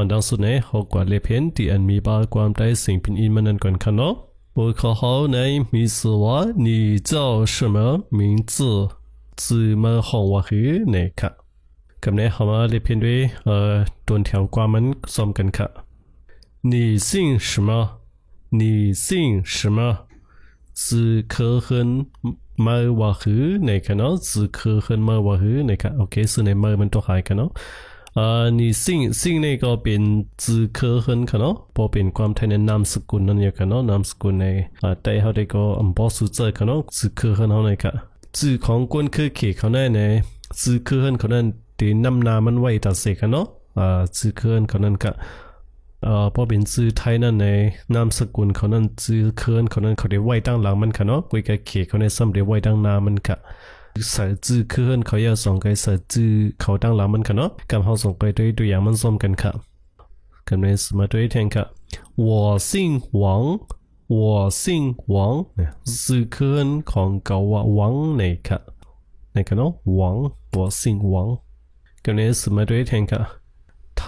อันดังสุดเนี่ยเขากว่าเลเพนที่อันมีบาความได้สิ่งเป็นอินมันนั่นก่อนค่ะเนาะ我考好呢，米斯瓦，你叫什么名字？字么好我去呢？看，咁呢，好嘛？你偏对多条瓜们ซ้อมกันค่ะ你姓什么？你姓什么？字可很么我去呢？看เนาะ字可很么我去呢？看，OK，是呢么มันตัวหายกันเนาะ你姓นี่ก็เป็นจื่อเคอเฮินค่ะเนาะพอเป็นความไทยในนามสกุลนั่นเองค่ะเนาะนามสกุลในแต่เขาได้ก็บ่สุดเจอค่ะเนาะจื่อเคอเฮินเขาเนี่ยค่ะจื่อของคนคือเขเขาเนี่ยในจื่อเคอเฮินเขานั้นที่นำนามันไว้ตัดเสกค่ะเนาะจื่อเคอเฮินเขานั้นค่ะพอเป็นจื่อไทยนั่นในนามสกุลเขานั้นจื่อเคอเฮินเขานั้นเขาได้ไว้ตั้งหลังมันค่ะเนาะกุยกับเขเขาเนี่ยซ้ำได้ไว้ตั้งนามันค่ะใส่จื่อคือเขาอยากส่งไปใส่จื่อเขาตั้งหลังมันค่ะเนาะกับเขาส่งไปด้วยตัวอย่างมันซ้อมกันค่ะกันในสมาด้วยแทนค่ะ我姓王我姓王จื่อคือของเก่าว่าหวังในค่ะในค่ะเนาะหวัง我姓王กันในสมาด้วยแทนค่ะ他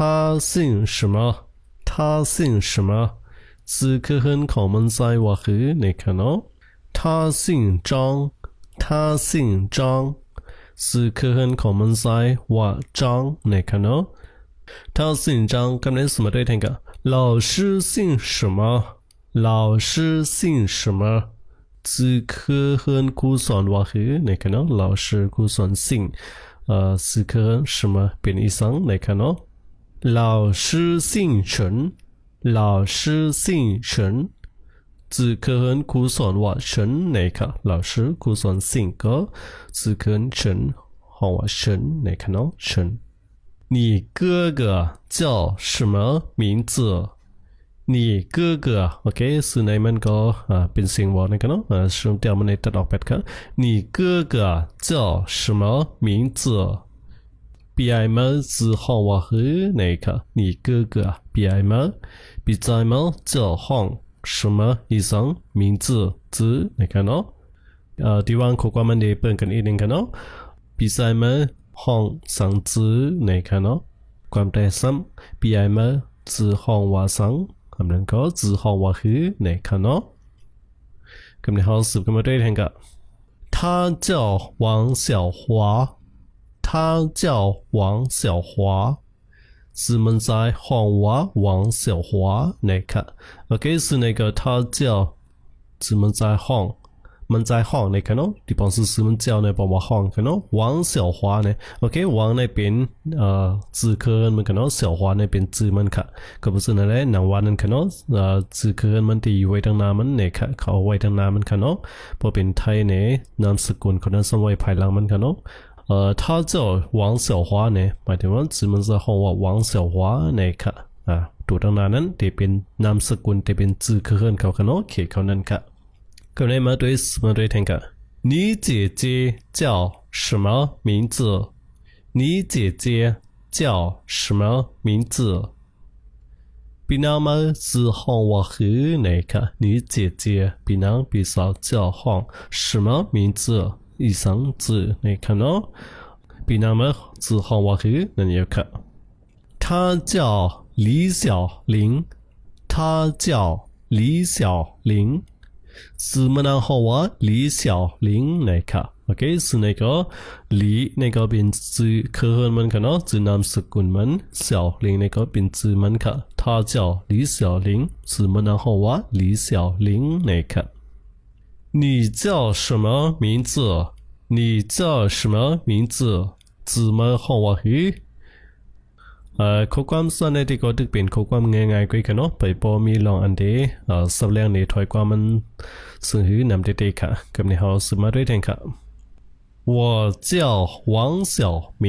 姓什么他姓什么จื่อคือของมันใส่ว่าคือในค่ะเนาะ他姓张他姓张，是可很ของมันใช้ว่า张นะครับเนาะ他姓张กำลังสมด้วยแทนกัน老师姓什么老师姓什么是可很คู่สอนว่าคือนะครับเนาะ老师คู่สอน姓是可很什么เป็นอีสังนะครับเนาะ老师姓陈老师姓陈只可很苦算话神那个老师苦算性格只可很神好话神那个呢神你哥哥叫什么名字你哥哥 OK 是ในมันก็เป็นเสียงว่านะกันเนาะช่วงเดียวมันในตัดออกไปค่ะ你哥哥叫什么名字比爱们字号话和那个你哥哥比爱们比在们叫号什么อีสัง名字จื่อนะครับเนาะที่วางข้อความมันได้เปิดกันอีกนึงกันเนาะปีไซมันห้องสังจื่อนะครับเนาะความแตกซ้ำปีไอมันจื่อห้องว่าสังคำนั้นก็จื่อห้องว่าคือนะครับเนาะคำนี้เขาสืบกันมาด้วยกันกับ他叫王小华他叫王小华是们在喊我王小华那个 OK 是那个他叫是们在喊们在喊那个喏地方是们叫那帮我喊个喏王小华呢 OK 王那边字科们个喏小华那边字们ค่ะก็不是นั่นแหละนางวานั่นค่ะเนาะ字科มันที่อยู่ไว้ตั้งนานมันเนี่ยค่ะเขาไว้ตั้งนานมันค่ะเนาะพอเป็นไทยเนี่ยนามสกุลคนนั้นสมัยภายหลังมันค่ะเนาะ他叫王小华呢หมายถึงว่า字มันจะห้องว่า王小华เนี่ยค่ะตัวตั้งนานนั้นที่เป็นนามสกุลที่เป็น字科เขาค่ะเนาะเขตเขานั้นค่ะก็ได้มาด้วยแทนกัน你姐姐叫什么名字你姐姐叫什么名字พี่น้องมาชื่อห้องว่าคือไหนคะ你姐姐พี่น้องพี่สาว叫ห้อง什么名字อีสังจื่อไหนคะเนาะพี่น้องมาชื่อห้องว่าคือนั่นเองค่ะ他叫李小玲他叫李小玲是么呢？好啊，李小玲那个 ，OK 是那个李那个เป็น字科和มันกันเนาะ字นามสกุลมัน小玲那个เป็น字มันค่ะ他叫李小玲是么呢？好啊，李小玲那个你叫什么名字？你叫什么名字？字么好啊？嘿。ข้อความส่วนในที่ก็ตึกเป็นข้อความง่ายๆก็ค่ะเนาะไปพอมีลองอันเดสับแรงในถอยความมันซึ่งหือนำเด็กๆค่ะกับในเฮาสมาด้วยแทนค่ะ我叫王小明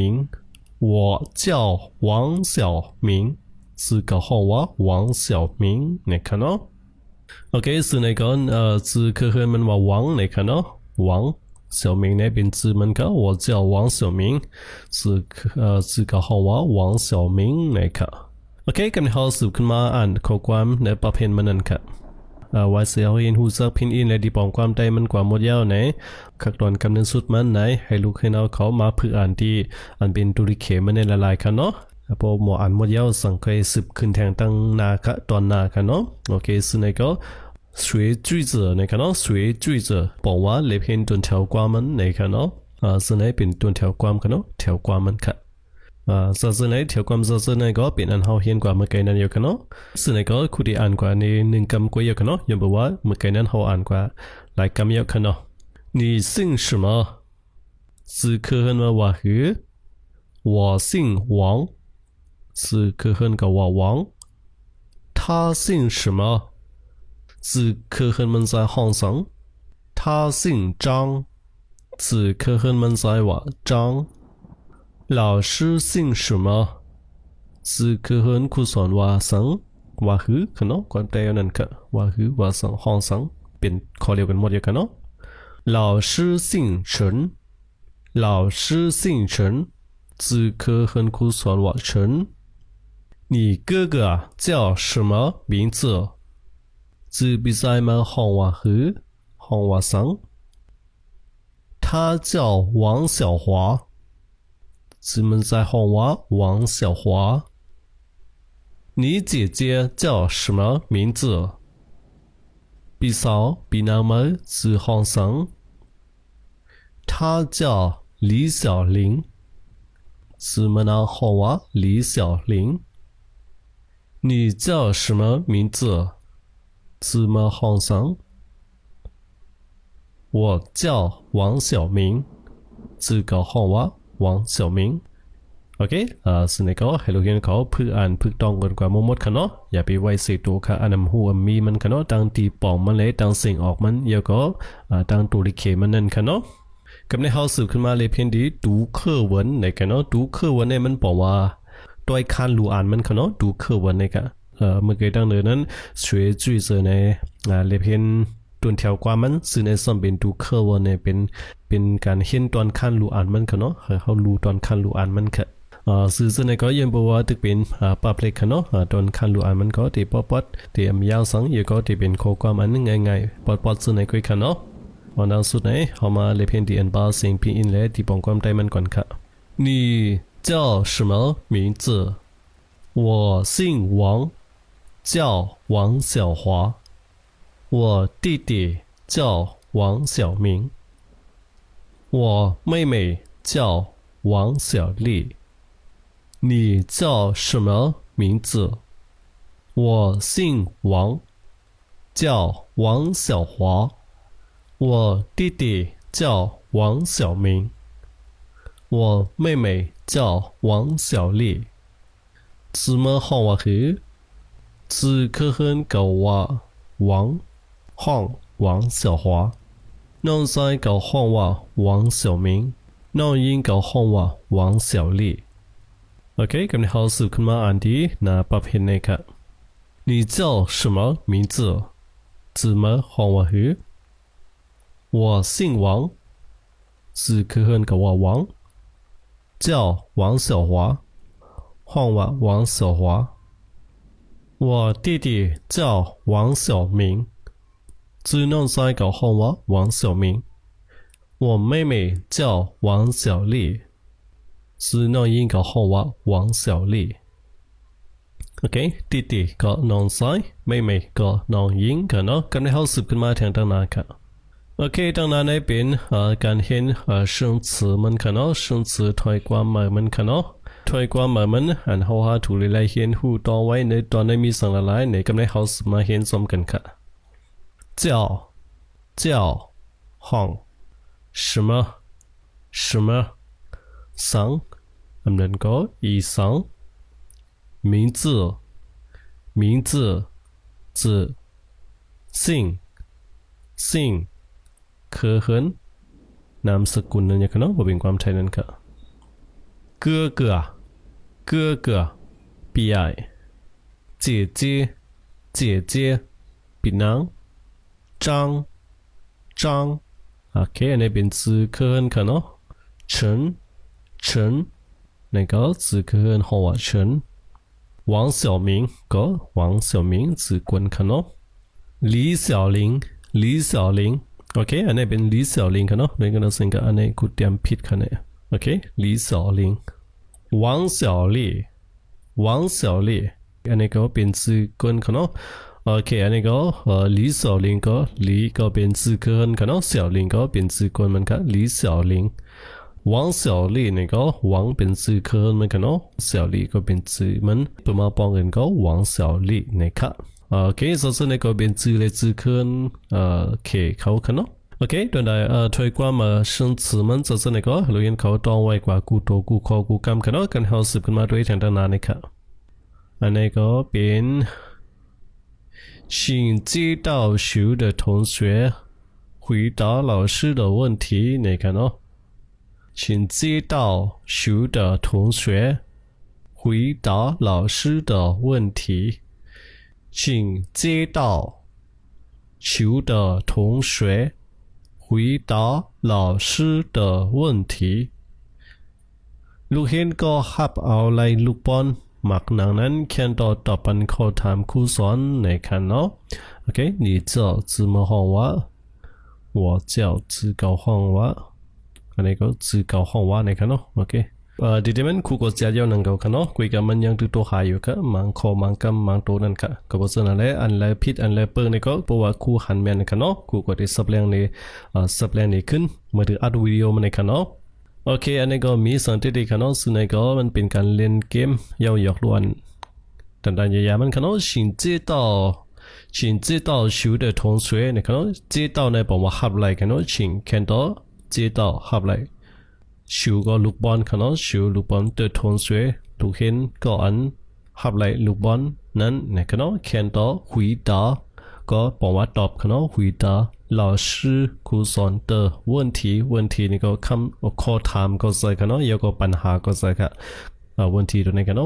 我叫王小明是个好话王小明นะครับเนาะโอเคซึ่งในก่อนชื่อคือมันว่าหวังนะครับเนาะหวัง小明那边字门口，我叫王小明，是个好话王小明那个。OK， 咁你好สืบขึ้นมาอ่านข้อความในประเภทมันนั่นค่ะว่าเสียเรียนหูซักพินอินและดีปองความได้มันกว่าหมดยาวไหนขักตอนคำนึงสุดมันไหนให้ลูกให้เอาเขามาเพื่ออ่านที่อันเป็นตุริเขมันในละลายค่ะเนาะ พอหมออ่านหมดยาวสังเคยสืบขึ้นแทงตั้งนาคะตอนนาคะเนาะโอเคซึ่งในก็水句子ในคะเนาะ水句子บอกว่าเล็บเห็นตัวแถวความมันในคะเนาะซึ่งในเป็นตัวแถวความคะเนาะแถวความมันค่ะซึ่งในแถวความซึ่งในก็เป็นอันเฮาเห็นกว่าเมื่อกี้นั้นอยู่คะเนาะซึ่งในก็คุณได้อ่านกว่าในหนึ่งคำกว่าอยู่คะเนาะยังบอกว่าเมื่อกี้นั้นเฮาอ่านกว่าหลายคำอยู่คะเนาะ你姓什么是可恨吗ว่าคือ我姓王是可恨กับว่า王他姓什么是可恨们在行上他姓张是可恨们在ว่า张老师姓什么是可恨ครูสอนว่าสังว่าคือคะเนาะความแปลนั่นค่ะว่าคือว่าสังห้องสังเป็นข้อเดียวกันหมดอยู่ค่ะเนาะ老师姓陈老师姓陈只可恨ครูสอนว่า陈你哥哥叫什么名字自比赛们行话和行话生他叫王小华自们在行话王小华你姐姐叫什么名字比嫂比那么是行生他叫李小玲自们那行话李小玲你叫什么名字自们行生我叫王小明自个行话王小明โอเคซึ่งในก็ให้เราเรียนเขาเพื่ออ่านเพื่อต้องกันกว่าหมดค่ะเนาะอย่าไปไว้ใส่ตัวค่ะอันนั้นหัวมีมันค่ะเนาะตั้งตีปองมันเลยตั้งเสียงออกมันเดี๋ยวก็ตั้งตัวลิเกมันนั่นค่ะเนาะกับในเฮาสืบขึ้นมาเลยเพียงดีดูเคอร์วันในค่ะเนาะดูเคอร์วันในมันบอกว่าตัวคันรูอ่านมันค่ะเนาะดูเคอร์วันในค่ะเมื่อกี้ตั้งเดินนั้นช่วยจุยเจอในเลยเพียงตัวแถวกว่ามันซึ่งในส่วนเป็นดูเคอร์วันในเป็นการเห็นตอนคันรูอ่านมันค่ะเนาะเขารู้ตอนคันรูอ่านมันค่ะสื่อส่วนในก็ยังบอกว่าตึกเป็นปรับเล็กเนาะตอนคันรู้อ่านมันก็ที่ป๊อดที่ยาวสังอยู่ก็ที่เป็นข้อความอันนึงง่ายๆป๊อดส่วนในก็ค่ะเนาะวันนั้นสุดไหนเขามาเลยเพียงที่อันบาสิ่งพินอินและที่ป้องความได้มันก่อนค่ะ你叫什么名字我姓王叫王小华我弟弟叫王小明我妹妹叫王小丽你叫什么名字我姓王叫王小华我弟弟叫王小明我妹妹叫王小丽怎么好话คือ只可恨กับว่า王ห้อง王小华น้องชายกับห้องว่า王小明น้องหญิงกับห้องว่า王小丽โอเคกับในเฮาสืบขึ้นมาอ่านดีนะปรับเห็นในค่ะ你叫什么名字怎么喊我คือ我姓王是可恨กับว่า王叫王小华喊我王小华我弟弟叫王小明只能在กับ喊我王小明我妹妹叫王小丽是น้องหญิงกับห้องว่าหวังเสี่ยวลี่โอเค弟弟กับน้องชาย妹妹กับน้องหญิงกันเนาะกันในเฮาสืบขึ้นมาทางตั้งนานค่ะโอเคตั้งนานในเป็นการเห็น生词มันค่ะเนาะ生词ถอยความหมายมันค่ะเนาะถอยความหมายมันอันเฮาหาถูกหลายๆเห็นหูต่อไว้ในตอนในมีสังหลายในกันในเฮาสืบมาเห็นซ้ำกันค่ะ叫ห้อง什么什么桑我们能够以上名字字姓可恨นามสกุลนั่นอย่างนั้นบ่เป็นความไทยนั่นค่ะ哥哥พี่ใหญ่姐姐พี่นาง张โอเคอันนี้เป็น字可恨ค่ะเนาะ陈那个字可恨好啊陈王小明个王小明字滚看喏李小玲 OK อันนี้เป็น李小玲看喏那个呢是个อันนี้กูเตรียมผิด看呢 OK 李小玲王小丽王小丽อันนี้ก็เป็นชื่อกวนเขาเนาะโอเคอันนี้ก็李小玲ก็李ก็เป็นชื่อกวนเขาเนาะ小玲ก็เป็นชื่อกวนมันก็李小玲王小丽นี่ก็王เป็นชื่อกวนมันก็เนาะ小丽ก็เป็นชื่อมันตัวมาปองกันก็王小丽นะครับโอเคส่วนนี้ก็เป็นชื่อเลยชื่อกวนเคเขาเนาะOK，对待推广嘛，生词们就是那个留言口当外挂古多古考古感看到跟好视频嘛对象的哪里看？那个边请接到书的同学回答老师的问题，你看哦，请接到书的同学回答老师的问题，请接到书的同学。回答老师的问题ลูกเห็นก็ฮับเอาไล่ลูกบอลหมักหนังนั้นเขียนต่อปันข้อถามครูสอนในคันเนาะโอเค你叫怎么喊我我叫自高喊我อันนี้ก็自高喊我ในคันเนาะโอเคดีที่มันครูก็จะย้อนนั่งเขาคันเนาะคุยกันมันยังตัวตัวหายอยู่ก็มังคอมังกำมังโตนั่นค่ะก็บอกส่วนอะไรอันไรผิดอันไรเปิงนี่ก็เพราะว่าครูหันแมนในคันเนาะครูก็ได้สับแรงในสับแรงในขึ้นมาถึงอัดวิดีโอมันในคันเนาะโอเคอันนี้ก็มีสังเกตได้คันเนาะซึ่งในก็มันเป็นการเล่นเกมยาวหยอกล้วนแต่ดันยามันคันเนาะ请知道书的同学ในคันเนาะ知道ในบอกว่าหับไหลคันเนาะ请看到知道หับไหลชูก็ลูกบอลขนาดชูลูกบอลเตอร์ทงสวยลูกเห็นก็อันหับไหลลูกบอลนั้นในขณะเขียนต่อ回答ก็บอกว่าตอบขณะ回答老师ครูสอน的问题นี่ก็คำข้อถามก็ใส่ขณะแล้วก็ปัญหาก็ใส่ค่ะ问题ตัวนี้ขณะ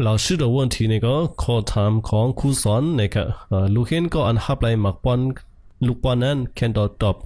老师的问题นี่ก็ข้อถามของครูสอนนี่ค่ะลูกเห็นก็อันหับไหลหมักบอลลูกบอลนั้นเขียนต่อตอบ